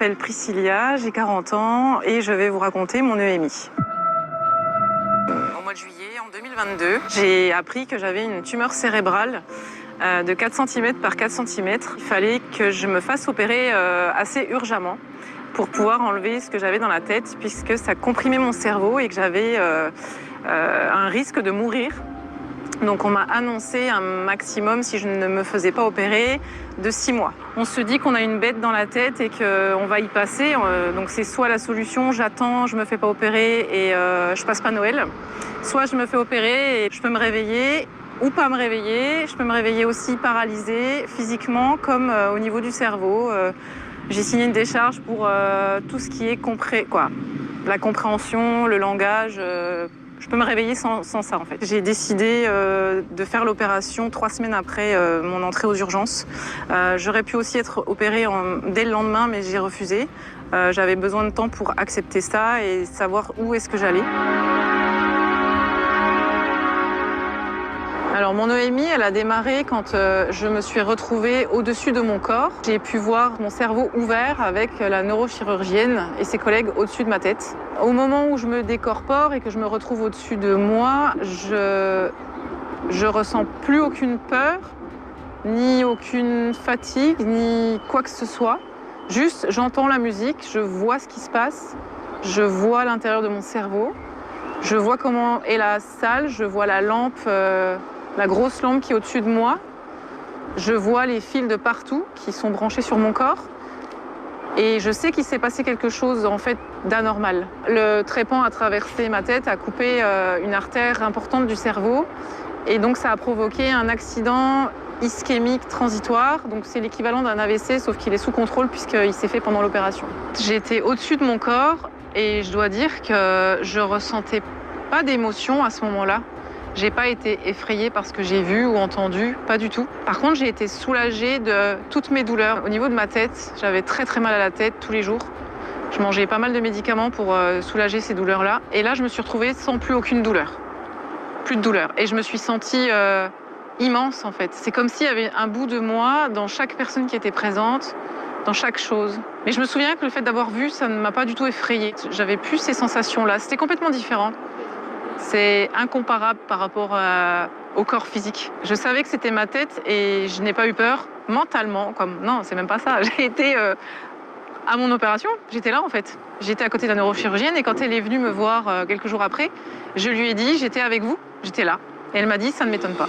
Je m'appelle Priscilla, j'ai 40 ans et je vais vous raconter mon EMI. Au mois de juillet, en 2022, j'ai appris que j'avais une tumeur cérébrale de 4 cm par 4 cm. Il fallait que je me fasse opérer assez urgemment pour pouvoir enlever ce que j'avais dans la tête, puisque ça comprimait mon cerveau et que j'avais un risque de mourir. Donc on m'a annoncé un maximum, si je ne me faisais pas opérer, de 6 mois. On se dit qu'on a une bête dans la tête et qu'on va y passer. Donc c'est soit la solution, j'attends, je me fais pas opérer et je passe pas Noël. Soit je me fais opérer et je peux me réveiller ou pas me réveiller. Je peux me réveiller aussi paralysée physiquement comme au niveau du cerveau. J'ai signé une décharge pour tout ce qui est la compréhension, le langage. Je peux me réveiller sans ça en fait. J'ai décidé de faire l'opération 3 semaines après mon entrée aux urgences. J'aurais pu aussi être opérée dès le lendemain, mais j'ai refusé. J'avais besoin de temps pour accepter ça et savoir où est-ce que j'allais. Alors mon EMI, elle a démarré quand je me suis retrouvée au-dessus de mon corps. J'ai pu voir mon cerveau ouvert avec la neurochirurgienne et ses collègues au-dessus de ma tête. Au moment où je me décorpore et que je me retrouve au-dessus de moi, je ressens plus aucune peur, ni aucune fatigue, ni quoi que ce soit. Juste, j'entends la musique, je vois ce qui se passe, je vois l'intérieur de mon cerveau, je vois comment est la salle, je vois la lampe, la grosse lampe qui est au-dessus de moi. Je vois les fils de partout qui sont branchés sur mon corps. Et je sais qu'il s'est passé quelque chose en fait d'anormal. Le trépan a traversé ma tête, a coupé une artère importante du cerveau. Et donc ça a provoqué un accident ischémique transitoire. Donc c'est l'équivalent d'un AVC, sauf qu'il est sous contrôle puisqu'il s'est fait pendant l'opération. J'étais au-dessus de mon corps et je dois dire que je ressentais pas d'émotion à ce moment-là. J'ai pas été effrayée par ce que j'ai vu ou entendu, pas du tout. Par contre, j'ai été soulagée de toutes mes douleurs. Au niveau de ma tête, j'avais très très mal à la tête tous les jours. Je mangeais pas mal de médicaments pour soulager ces douleurs-là. Et là, je me suis retrouvée sans plus aucune douleur. Plus de douleur. Et je me suis sentie immense en fait. C'est comme s'il y avait un bout de moi dans chaque personne qui était présente, dans chaque chose. Mais je me souviens que le fait d'avoir vu, ça ne m'a pas du tout effrayée. J'avais plus ces sensations-là. C'était complètement différent. C'est incomparable par rapport au corps physique. Je savais que c'était ma tête et je n'ai pas eu peur mentalement. Non, c'est même pas ça. J'ai été à mon opération, j'étais là en fait. J'étais à côté de la neurochirurgienne et quand elle est venue me voir quelques jours après, je lui ai dit j'étais avec vous, j'étais là. Et elle m'a dit ça ne m'étonne pas.